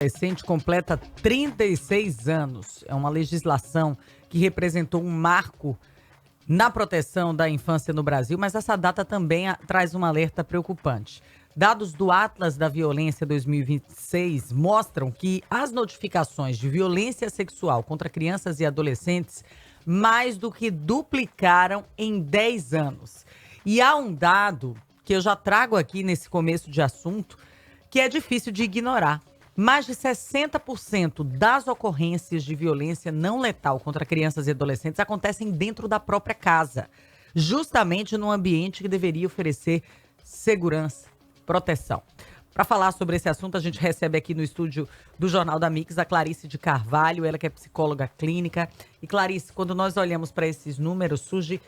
Adolescente completa 36 anos. É uma legislação que representou um marco na proteção da infância no Brasil, mas essa data também traz um alerta preocupante. Dados do Atlas da Violência 2026 mostram que as notificações de violência sexual contra crianças e adolescentes mais do que duplicaram em 10 anos. E há um dado que eu já trago aqui nesse começo de assunto que é difícil de ignorar. Mais de 60% das ocorrências de violência não letal contra crianças e adolescentes acontecem dentro da própria casa, justamente num ambiente que deveria oferecer segurança, proteção. Para falar sobre esse assunto, a gente recebe aqui no estúdio do Jornal da Mix a Clarice de Carvalho, ela que é psicóloga clínica. E Clarice, quando nós olhamos para esses números, surge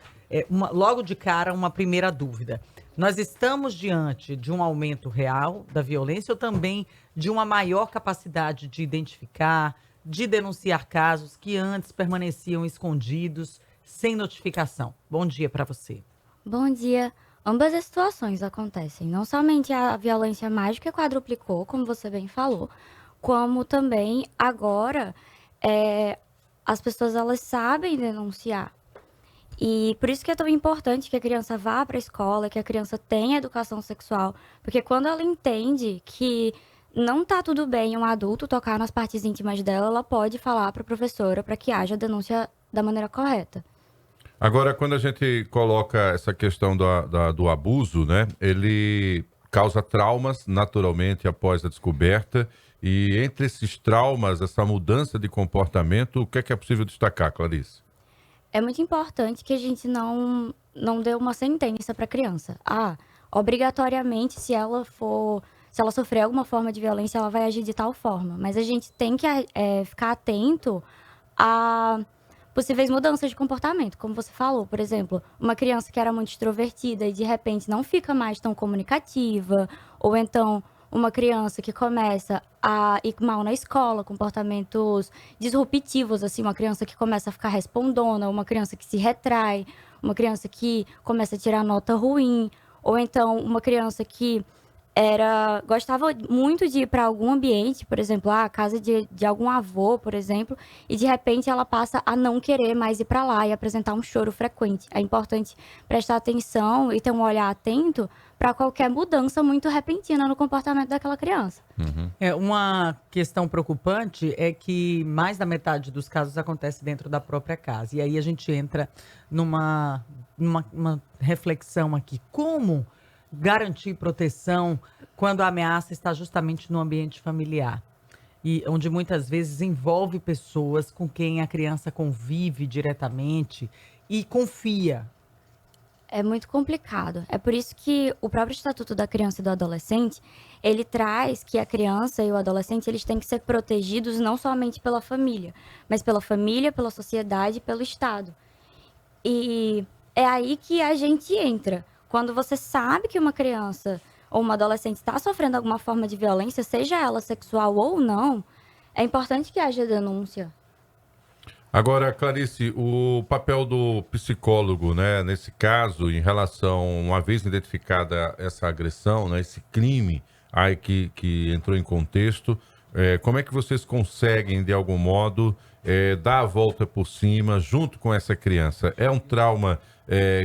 logo de cara uma primeira dúvida. Nós estamos diante de um aumento real da violência ou também de uma maior capacidade de identificar, de denunciar casos que antes permaneciam escondidos, sem notificação? Bom dia para você. Bom dia. Ambas as situações acontecem. Não somente a violência mais que quadruplicou, como você bem falou, como também agora as pessoas elas sabem denunciar. E por isso que é tão importante que a criança vá para a escola, que a criança tenha educação sexual, porque quando ela entende que não tá tudo bem um adulto tocar nas partes íntimas dela, ela pode falar para a professora para que haja denúncia da maneira correta. Agora, quando a gente coloca essa questão do abuso, né? Ele causa traumas naturalmente após a descoberta. E entre esses traumas, essa mudança de comportamento, o que é possível destacar, Clarice? É muito importante que a gente não dê uma sentença para a criança. Obrigatoriamente, se ela sofrer alguma forma de violência, ela vai agir de tal forma. Mas a gente tem que ficar atento a possíveis mudanças de comportamento, como você falou. Por exemplo, uma criança que era muito extrovertida e de repente não fica mais tão comunicativa, ou então uma criança que começa a ir mal na escola, comportamentos disruptivos, assim, uma criança que começa a ficar respondona, uma criança que se retrai, uma criança que começa a tirar nota ruim, ou então uma criança que gostava muito de ir para algum ambiente, por exemplo, a casa de algum avô, por exemplo, e de repente ela passa a não querer mais ir para lá e apresentar um choro frequente. É importante prestar atenção e ter um olhar atento para qualquer mudança muito repentina no comportamento daquela criança. Uma questão preocupante é que mais da metade dos casos acontece dentro da própria casa. E aí a gente entra numa reflexão aqui. Como garantir proteção quando a ameaça está justamente no ambiente familiar? E onde muitas vezes envolve pessoas com quem a criança convive diretamente e confia. É muito complicado. É por isso que o próprio Estatuto da Criança e do Adolescente, ele traz que a criança e o adolescente, eles têm que ser protegidos não somente pela família, mas pela família, pela sociedade e pelo Estado. E é aí que a gente entra. Quando você sabe que uma criança ou uma adolescente está sofrendo alguma forma de violência, seja ela sexual ou não, é importante que haja denúncia. Agora, Clarice, o papel do psicólogo, né, nesse caso, em relação, uma vez identificada essa agressão, né, esse crime aí que entrou em contexto, como é que vocês conseguem, de algum modo, dar a volta por cima junto com essa criança? É um trauma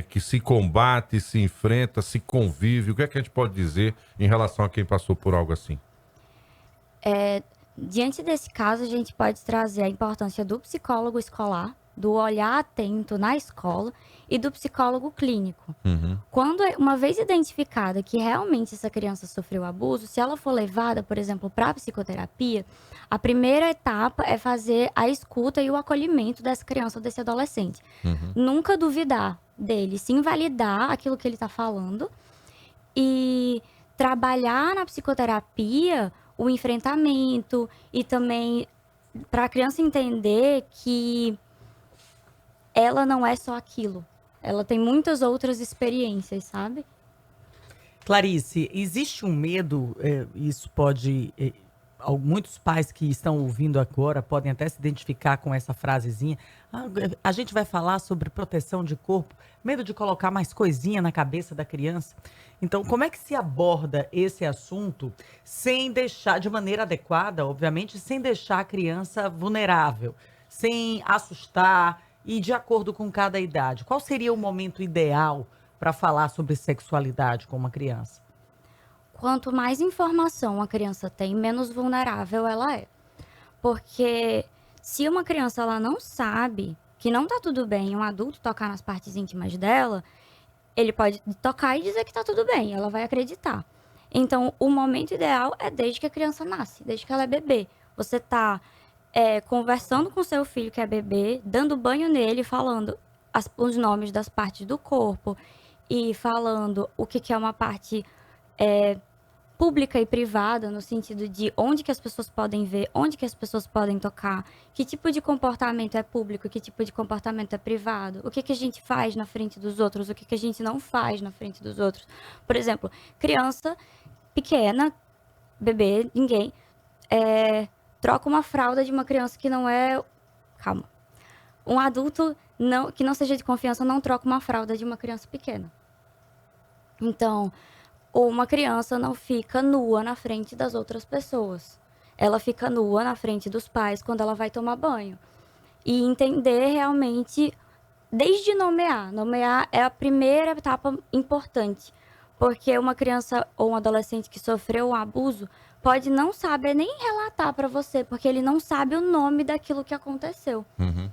que se combate, se enfrenta, se convive? O que é que a gente pode dizer em relação a quem passou por algo assim? Diante desse caso, a gente pode trazer a importância do psicólogo escolar, do olhar atento na escola e do psicólogo clínico. Quando, uma vez identificada que realmente essa criança sofreu abuso, se ela for levada, por exemplo, para a psicoterapia, a primeira etapa é fazer a escuta e o acolhimento dessa criança ou desse adolescente. Nunca duvidar dele, sim validar aquilo que ele está falando e trabalhar na psicoterapia o enfrentamento e também para a criança entender que ela não é só aquilo. Ela tem muitas outras experiências, sabe? Clarice, existe um medo, isso pode muitos pais que estão ouvindo agora podem até se identificar com essa frasezinha. A gente vai falar sobre proteção de corpo, medo de colocar mais coisinha na cabeça da criança. Então, como é que se aborda esse assunto sem deixar, de maneira adequada, obviamente, sem deixar a criança vulnerável, sem assustar e de acordo com cada idade? Qual seria o momento ideal para falar sobre sexualidade com uma criança? Quanto mais informação a criança tem, menos vulnerável ela é. Porque se uma criança ela não sabe que não tá tudo bem um adulto tocar nas partes íntimas dela, ele pode tocar e dizer que tá tudo bem, ela vai acreditar. Então, o momento ideal é desde que a criança nasce, desde que ela é bebê. Você tá conversando com seu filho que é bebê, dando banho nele, falando os nomes das partes do corpo e falando o que é uma parte pública e privada, no sentido de onde que as pessoas podem ver, onde que as pessoas podem tocar, que tipo de comportamento é público, que tipo de comportamento é privado, o que a gente faz na frente dos outros, o que a gente não faz na frente dos outros. Por exemplo, criança pequena, bebê, ninguém, troca uma fralda de uma criança que não é... Calma. Um adulto que não seja de confiança não troca uma fralda de uma criança pequena. Então, uma criança não fica nua na frente das outras pessoas. Ela fica nua na frente dos pais quando ela vai tomar banho. E entender realmente, desde nomear. Nomear é a primeira etapa importante. Porque uma criança ou um adolescente que sofreu um abuso pode não saber nem relatar para você, porque ele não sabe o nome daquilo que aconteceu. Uhum.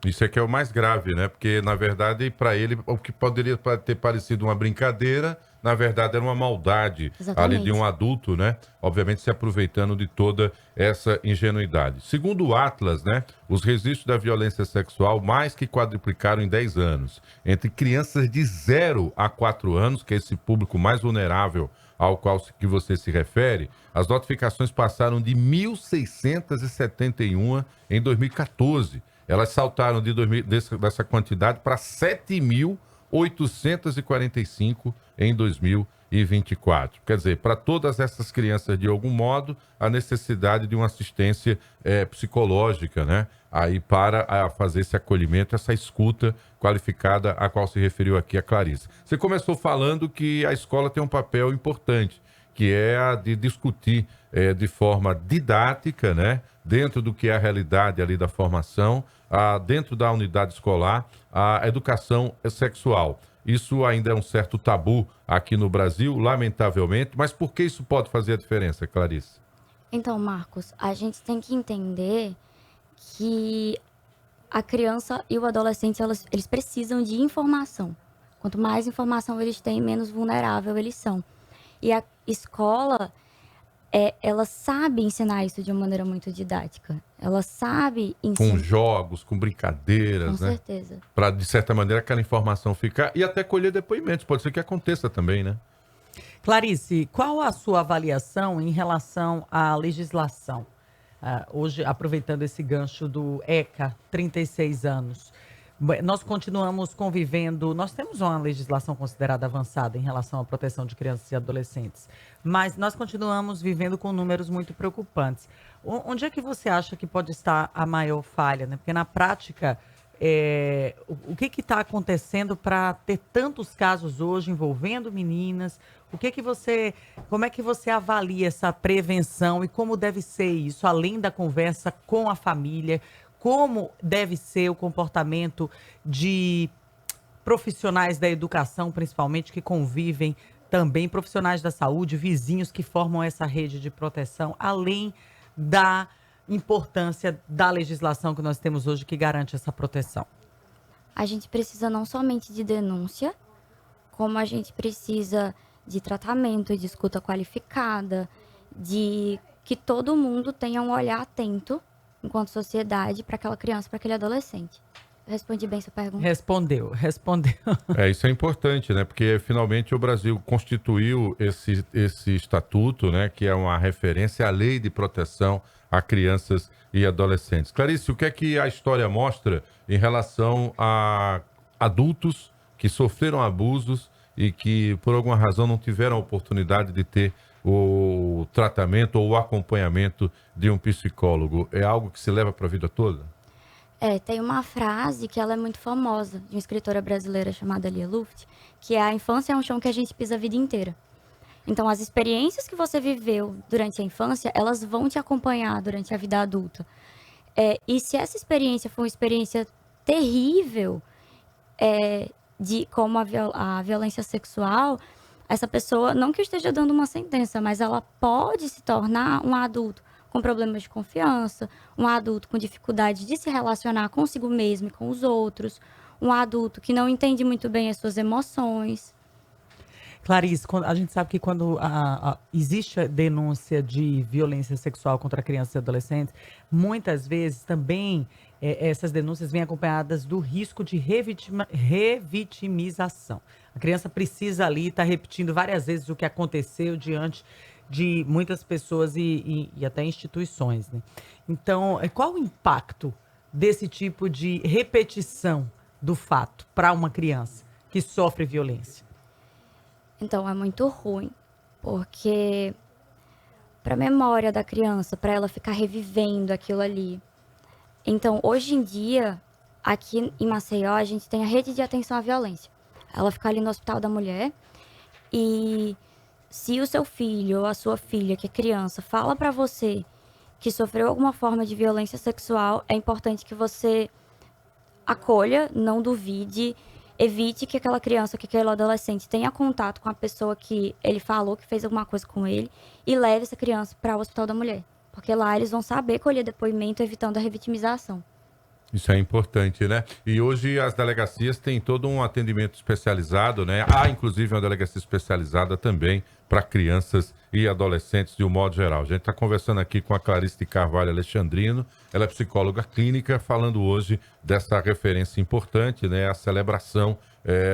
Isso é que é o mais grave, né? Porque, na verdade, para ele, o que poderia ter parecido uma brincadeira, na verdade, era uma maldade. Exatamente. Ali de um adulto, né? Obviamente, se aproveitando de toda essa ingenuidade. Segundo o Atlas, né? Os registros da violência sexual mais que quadruplicaram em 10 anos. Entre crianças de 0 a 4 anos, que é esse público mais vulnerável ao qual que você se refere, as notificações passaram de 1.671 em 2014. Elas saltaram dessa quantidade para 7.845 em 2024. Quer dizer, para todas essas crianças, de algum modo, a necessidade de uma assistência psicológica, né? Aí para fazer esse acolhimento, essa escuta qualificada a qual se referiu aqui a Clarice. Você começou falando que a escola tem um papel importante, que é a de discutir de forma didática, né? Dentro do que é a realidade ali da formação, dentro da unidade escolar, a educação sexual. Isso ainda é um certo tabu aqui no Brasil, lamentavelmente, mas por que isso pode fazer a diferença, Clarice? Então, Marcos, a gente tem que entender que a criança e o adolescente, eles precisam de informação. Quanto mais informação eles têm, menos vulnerável eles são. E a escola, ela sabe ensinar isso de uma maneira muito didática. Ela sabe ensinar. Com jogos, com brincadeiras, Com né? certeza. Para, de certa maneira, aquela informação ficar... E até colher depoimentos, pode ser que aconteça também, né? Clarice, qual a sua avaliação em relação à legislação? Hoje, aproveitando esse gancho do ECA, 36 anos, nós continuamos convivendo, nós temos uma legislação considerada avançada em relação à proteção de crianças e adolescentes, mas nós continuamos vivendo com números muito preocupantes. Onde é que você acha que pode estar a maior falha, né? Porque na prática, o que está acontecendo para ter tantos casos hoje envolvendo meninas? Como é que você avalia essa prevenção e como deve ser isso, além da conversa com a família? Como deve ser o comportamento de profissionais da educação, principalmente, que convivem também, profissionais da saúde, vizinhos que formam essa rede de proteção, além da importância da legislação que nós temos hoje que garante essa proteção? A gente precisa não somente de denúncia, como a gente precisa de tratamento, de escuta qualificada, de que todo mundo tenha um olhar atento enquanto sociedade para aquela criança, para aquele adolescente. Eu respondi bem sua pergunta? Respondeu. Isso é importante, né? Porque finalmente o Brasil constituiu esse estatuto, né? Que é uma referência à lei de proteção a crianças e adolescentes. Clarice, o que é que a história mostra em relação a adultos que sofreram abusos e que, por alguma razão, não tiveram a oportunidade de ter o tratamento ou o acompanhamento de um psicólogo? É algo que se leva para a vida toda? Tem uma frase que ela é muito famosa, de uma escritora brasileira chamada Lia Luft, que é: a infância é um chão que a gente pisa a vida inteira. Então, as experiências que você viveu durante a infância, elas vão te acompanhar durante a vida adulta. E se essa experiência for uma experiência terrível, como a violência sexual, essa pessoa, não que eu esteja dando uma sentença, mas ela pode se tornar um adulto com problemas de confiança, um adulto com dificuldade de se relacionar consigo mesmo e com os outros, um adulto que não entende muito bem as suas emoções. Clarice, a gente sabe que quando existe a denúncia de violência sexual contra crianças e adolescentes, muitas vezes também essas denúncias vêm acompanhadas do risco de revitimização. A criança precisa ali estar repetindo várias vezes o que aconteceu diante de muitas pessoas e até instituições, né? Então, qual o impacto desse tipo de repetição do fato para uma criança que sofre violência? Então, é muito ruim, porque para a memória da criança, para ela ficar revivendo aquilo ali. Então, hoje em dia, aqui em Maceió, a gente tem a rede de atenção à violência. Ela fica ali no Hospital da Mulher e se o seu filho ou a sua filha, que é criança, fala para você que sofreu alguma forma de violência sexual, é importante que você acolha, não duvide, evite que aquela criança, que aquele adolescente tenha contato com a pessoa que ele falou que fez alguma coisa com ele e leve essa criança para o Hospital da Mulher. Porque lá eles vão saber colher depoimento, evitando a revitimização. Isso é importante, né? E hoje as delegacias têm todo um atendimento especializado, né? Há, inclusive, uma delegacia especializada também para crianças e adolescentes de um modo geral. A gente está conversando aqui com a Clarice de Carvalho Alexandrino, ela é psicóloga clínica, falando hoje dessa referência importante, né? A celebração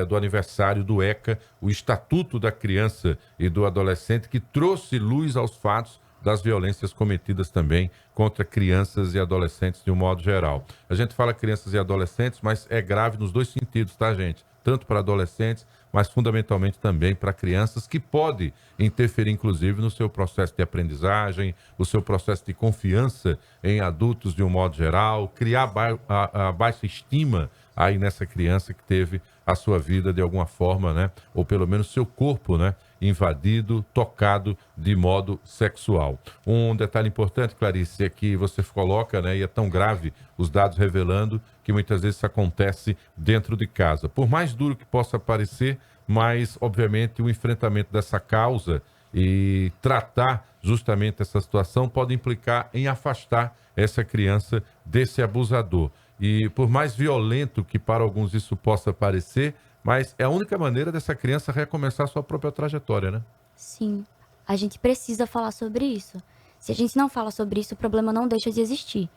do aniversário do ECA, o Estatuto da Criança e do Adolescente, que trouxe luz aos fatos das violências cometidas também contra crianças e adolescentes de um modo geral. A gente fala crianças e adolescentes, mas é grave nos dois sentidos, tá, gente? Tanto para adolescentes, mas fundamentalmente também para crianças, que pode interferir, inclusive, no seu processo de aprendizagem, o seu processo de confiança em adultos de um modo geral, criar a baixa estima aí nessa criança que teve a sua vida de alguma forma, né? Ou pelo menos seu corpo, né? Invadido, tocado de modo sexual. Um detalhe importante, Clarice, é que você coloca, né, e é tão grave os dados revelando que muitas vezes isso acontece dentro de casa. Por mais duro que possa parecer, mas obviamente o enfrentamento dessa causa e tratar justamente essa situação pode implicar em afastar essa criança desse abusador. E por mais violento que para alguns isso possa parecer, mas é a única maneira dessa criança recomeçar a sua própria trajetória, né? Sim, a gente precisa falar sobre isso. Se a gente não fala sobre isso, o problema não deixa de existir.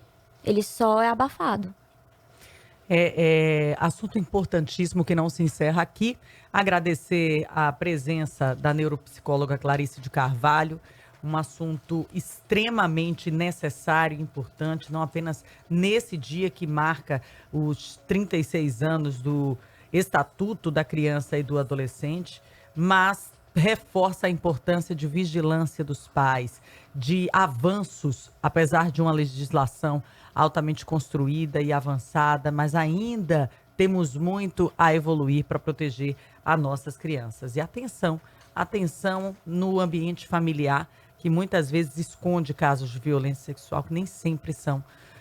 Ele só é abafado. Assunto importantíssimo que não se encerra aqui. Agradecer a presença da neuropsicóloga Clarice de Carvalho. Um assunto extremamente necessário e importante, não apenas nesse dia que marca os 36 anos do Estatuto da Criança e do Adolescente, mas reforça a importância de vigilância dos pais, de avanços, apesar de uma legislação altamente construída e avançada, mas ainda temos muito a evoluir para proteger as nossas crianças. E atenção no ambiente familiar, que muitas vezes esconde casos de violência sexual que nem sempre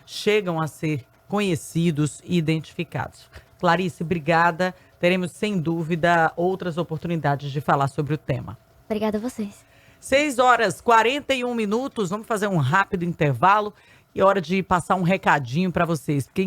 chegam a ser conhecidos e identificados. Clarice, obrigada. Teremos, sem dúvida, outras oportunidades de falar sobre o tema. Obrigada a vocês. 6h41. Vamos fazer um rápido intervalo e hora de passar um recadinho para vocês. Porque